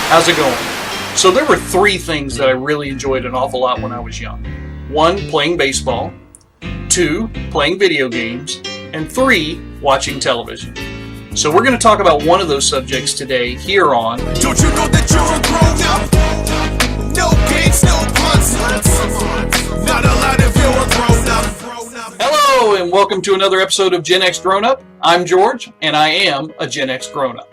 How's it going? So there were three things that I really enjoyed an awful lot when I was young. 1, playing baseball. 2, playing video games. And 3, watching television. So we're going to talk about one of those subjects today here on... Don't you know that you're a grown-up? No games, no puns. Not allowed if you're a grown-up. Hello and welcome to another episode of Gen X Grown Up. I'm George and I am a Gen X Grown Up.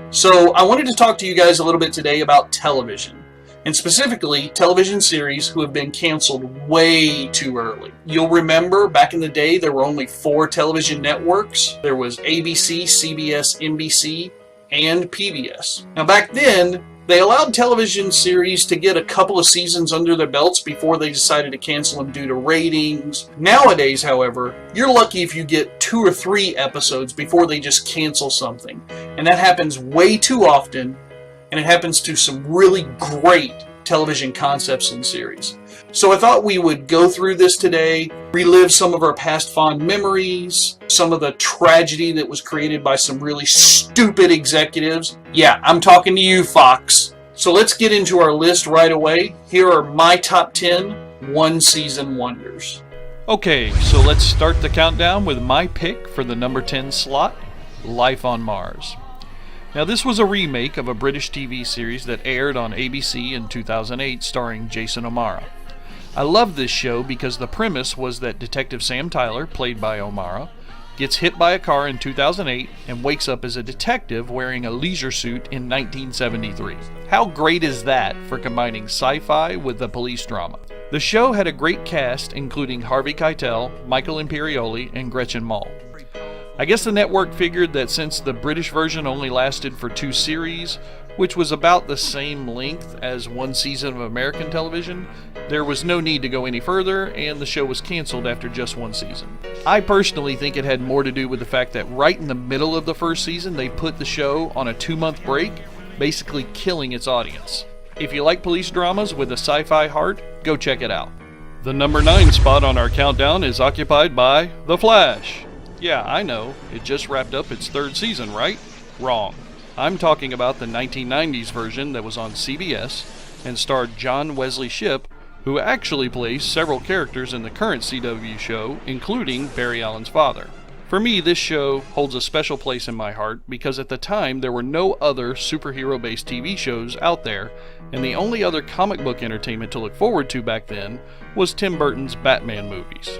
So I wanted to talk to you guys a little bit today about television, and specifically television series who have been canceled way too early. You'll remember back in the day there were only 4 television networks. There was ABC, CBS, NBC, and PBS. Now back then, they allowed television series to get a couple of seasons under their belts before they decided to cancel them due to ratings. Nowadays, however, you're lucky if you get 2 or 3 episodes before they just cancel something. And that happens way too often, and it happens to some really great television concepts and series. So I thought we would go through this today, relive some of our past fond memories, some of the tragedy that was created by some really stupid executives. Yeah, I'm talking to you, Fox. So let's get into our list right away. Here are my top 10 one-season wonders. Okay, so let's start the countdown with my pick for the number 10 slot, Life on Mars. Now this was a remake of a British TV series that aired on ABC in 2008 starring Jason O'Mara. I love this show because the premise was that Detective Sam Tyler, played by O'Mara, gets hit by a car in 2008 and wakes up as a detective wearing a leisure suit in 1973. How great is that for combining sci-fi with the police drama? The show had a great cast including Harvey Keitel, Michael Imperioli, and Gretchen Mol. I guess the network figured that since the British version only lasted for 2 series, which was about the same length as 1 season of American television, there was no need to go any further, and the show was canceled after just 1 season. I personally think it had more to do with the fact that right in the middle of the first season, they put the show on a 2-month break, basically killing its audience. If you like police dramas with a sci-fi heart, go check it out. The number 9 spot on our countdown is occupied by The Flash. Yeah, I know, it just wrapped up its 3rd season, right? Wrong. I'm talking about the 1990s version that was on CBS and starred John Wesley Shipp, who actually plays several characters in the current CW show, including Barry Allen's father. For me, this show holds a special place in my heart because at the time there were no other superhero-based TV shows out there, and the only other comic book entertainment to look forward to back then was Tim Burton's Batman movies.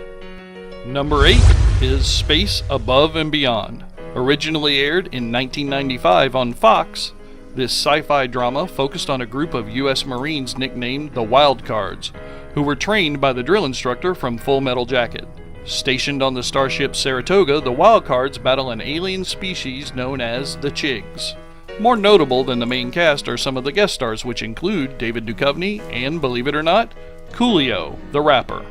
Number 8 is Space Above and Beyond. Originally aired in 1995 on Fox, this sci-fi drama focused on a group of U.S. Marines nicknamed the Wildcards, who were trained by the drill instructor from Full Metal Jacket. Stationed on the starship Saratoga, the Wildcards battle an alien species known as the Chigs. More notable than the main cast are some of the guest stars, which include David Duchovny and, believe it or not, Coolio, the rapper.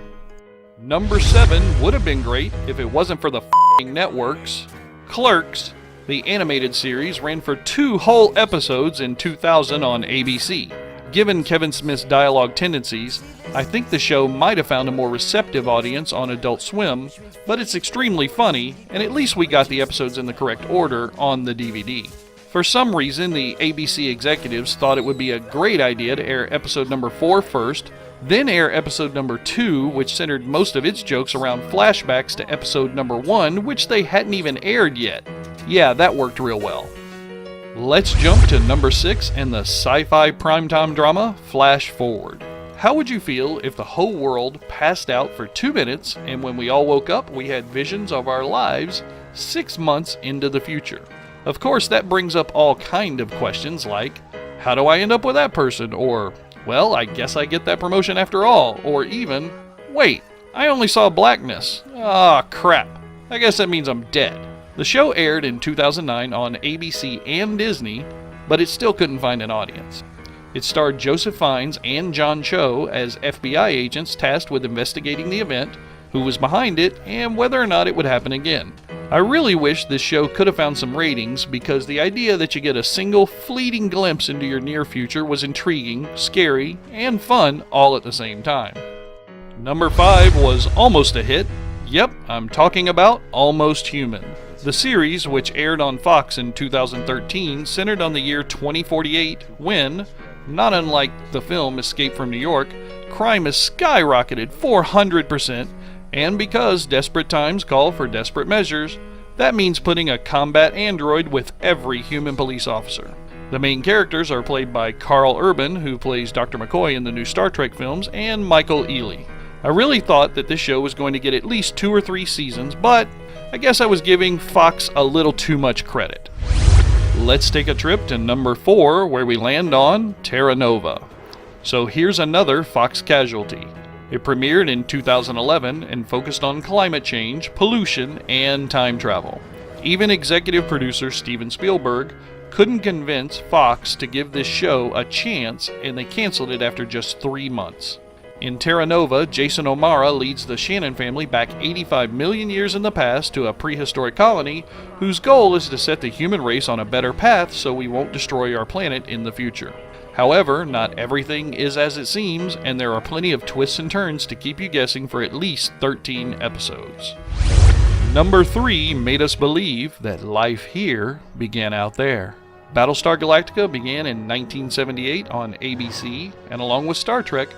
Number 7 would have been great if it wasn't for the f***ing networks. Clerks, the animated series, ran for 2 whole episodes in 2000 on ABC. Given Kevin Smith's dialogue tendencies, I think the show might have found a more receptive audience on Adult Swim, but it's extremely funny, and at least we got the episodes in the correct order on the DVD. For some reason, the ABC executives thought it would be a great idea to air episode number 4 first, then air episode number 2, which centered most of its jokes around flashbacks to episode number 1, which they hadn't even aired yet. Yeah, that worked real well. Let's jump to number 6 and the sci-fi primetime drama, FlashForward. How would you feel if the whole world passed out for 2 minutes, and when we all woke up, we had visions of our lives 6 months into the future? Of course, that brings up all kind of questions like, how do I end up with that person? Or, well, I guess I get that promotion after all. Or even, wait, I only saw blackness. Ah, crap. I guess that means I'm dead. The show aired in 2009 on ABC and Disney, but it still couldn't find an audience. It starred Joseph Fiennes and John Cho as FBI agents tasked with investigating the event, who was behind it, and whether or not it would happen again. I really wish this show could have found some ratings because the idea that you get a single fleeting glimpse into your near future was intriguing, scary, and fun all at the same time. Number 5 was almost a hit. Yep, I'm talking about Almost Human. The series, which aired on Fox in 2013, centered on the year 2048 when, not unlike the film Escape from New York, crime has skyrocketed 400%, and because desperate times call for desperate measures, that means putting a combat android with every human police officer. The main characters are played by Carl Urban, who plays Dr. McCoy in the new Star Trek films, and Michael Ealy. I really thought that this show was going to get at least 2 or 3 seasons, but I guess I was giving Fox a little too much credit. Let's take a trip to number 4, where we land on Terra Nova. So here's another Fox casualty. It premiered in 2011 and focused on climate change, pollution, and time travel. Even executive producer Steven Spielberg couldn't convince Fox to give this show a chance, and they canceled it after just 3 months. In Terra Nova, Jason O'Mara leads the Shannon family back 85 million years in the past to a prehistoric colony whose goal is to set the human race on a better path so we won't destroy our planet in the future. However, not everything is as it seems, and there are plenty of twists and turns to keep you guessing for at least 13 episodes. Number 3 made us believe that life here began out there. Battlestar Galactica began in 1978 on ABC, and along with Star Trek,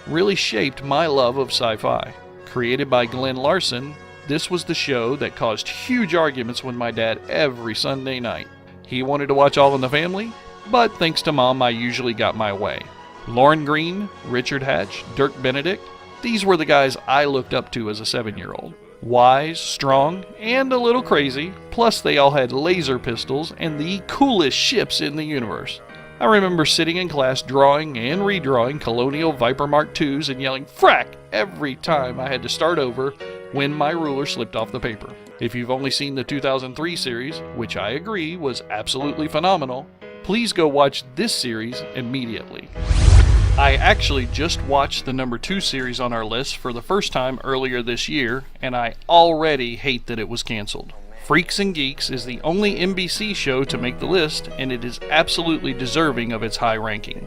really shaped my love of sci-fi. Created by Glenn Larson, this was the show that caused huge arguments with my dad every Sunday night. He wanted to watch All in the Family, but thanks to Mom, I usually got my way. Lauren Green, Richard Hatch, Dirk Benedict, these were the guys I looked up to as a 7-year-old. Wise, strong, and a little crazy, plus they all had laser pistols and the coolest ships in the universe. I remember sitting in class drawing and redrawing Colonial Viper Mark IIs and yelling "Frack!" every time I had to start over when my ruler slipped off the paper. If you've only seen the 2003 series, which I agree was absolutely phenomenal, please go watch this series immediately. I actually just watched the number 2 series on our list for the first time earlier this year, and I already hate that it was canceled. Freaks and Geeks is the only NBC show to make the list, and it is absolutely deserving of its high ranking.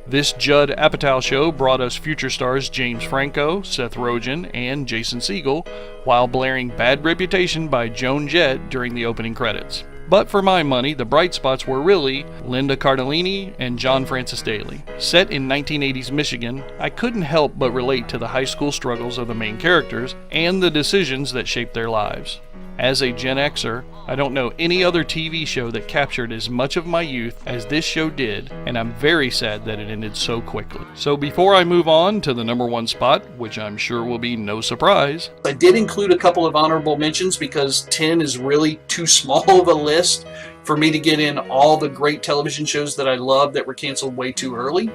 This Judd Apatow show brought us future stars James Franco, Seth Rogen, and Jason Segel, while blaring Bad Reputation by Joan Jett during the opening credits. But for my money, the bright spots were really Linda Cardellini and John Francis Daly. Set in 1980s Michigan, I couldn't help but relate to the high school struggles of the main characters and the decisions that shaped their lives. As a Gen Xer, I don't know any other TV show that captured as much of my youth as this show did, and I'm very sad that it ended so quickly. So before I move on to the number 1 spot, which I'm sure will be no surprise, I did include a couple of honorable mentions because 10 is really too small of a list for me to get in all the great television shows that I love that were canceled way too early.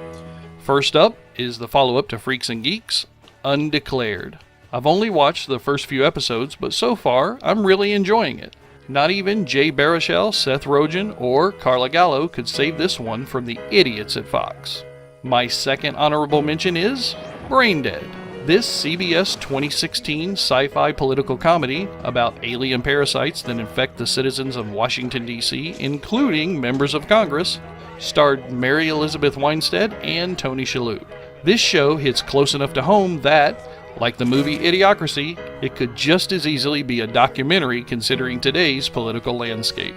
First up is the follow-up to Freaks and Geeks, Undeclared. I've only watched the first few episodes, but so far, I'm really enjoying it. Not even Jay Baruchel, Seth Rogen, or Carla Gallo could save this one from the idiots at Fox. My second honorable mention is Braindead. This CBS 2016 sci-fi political comedy about alien parasites that infect the citizens of Washington, D.C., including members of Congress, starred Mary Elizabeth Winstead and Tony Shalhoub. This show hits close enough to home that, like the movie Idiocracy, it could just as easily be a documentary considering today's political landscape.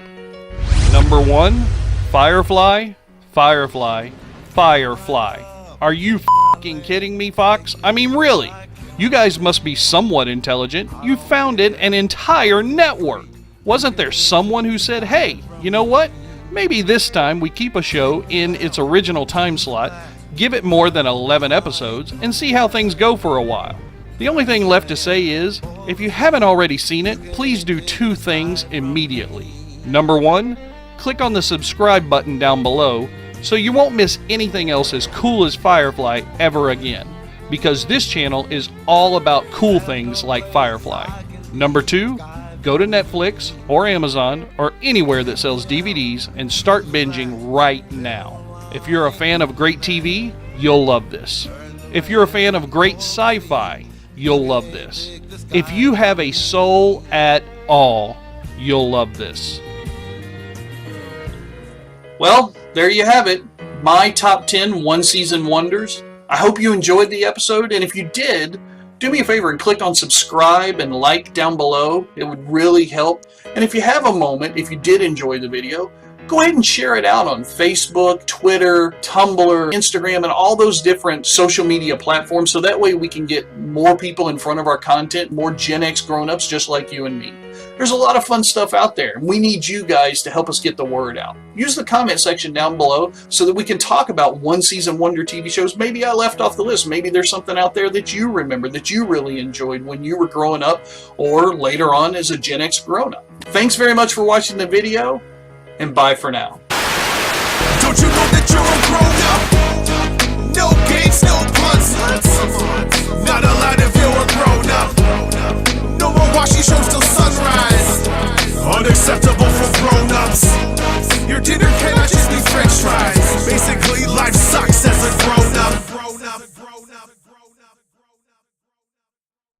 Number 1, Firefly, Firefly, Firefly. Are you f***ing kidding me, Fox? I mean, really? You guys must be somewhat intelligent. You founded an entire network. Wasn't there someone who said, hey, you know what? Maybe this time we keep a show in its original time slot, give it more than 11 episodes, and see how things go for a while. The only thing left to say is, if you haven't already seen it, please do 2 things immediately. Number 1, click on the subscribe button down below so you won't miss anything else as cool as Firefly ever again, because this channel is all about cool things like Firefly. Number 2, go to Netflix or Amazon or anywhere that sells DVDs and start binging right now. If you're a fan of great TV, you'll love this. If you're a fan of great sci-fi, you'll love this. If you have a soul at all, you'll love this. Well, there you have it. My top 10 one-season wonders. I hope you enjoyed the episode, and if you did, do me a favor and click on subscribe and like down below. It would really help. And if you have a moment, if you did enjoy the video, go ahead and share it out on Facebook, Twitter, Tumblr, Instagram, and all those different social media platforms, so that way we can get more people in front of our content, more Gen X grown-ups just like you and me. There's a lot of fun stuff out there, and we need you guys to help us get the word out. Use the comment section down below so that we can talk about one-season wonder TV shows. Maybe I left off the list. Maybe there's something out there that you remember, that you really enjoyed when you were growing up or later on as a Gen X grown-up. Thanks very much for watching the video, and bye for now. Don't you know that you're a grown up? No games, no puns. Not allowed if you're a grown up. No more washy shows till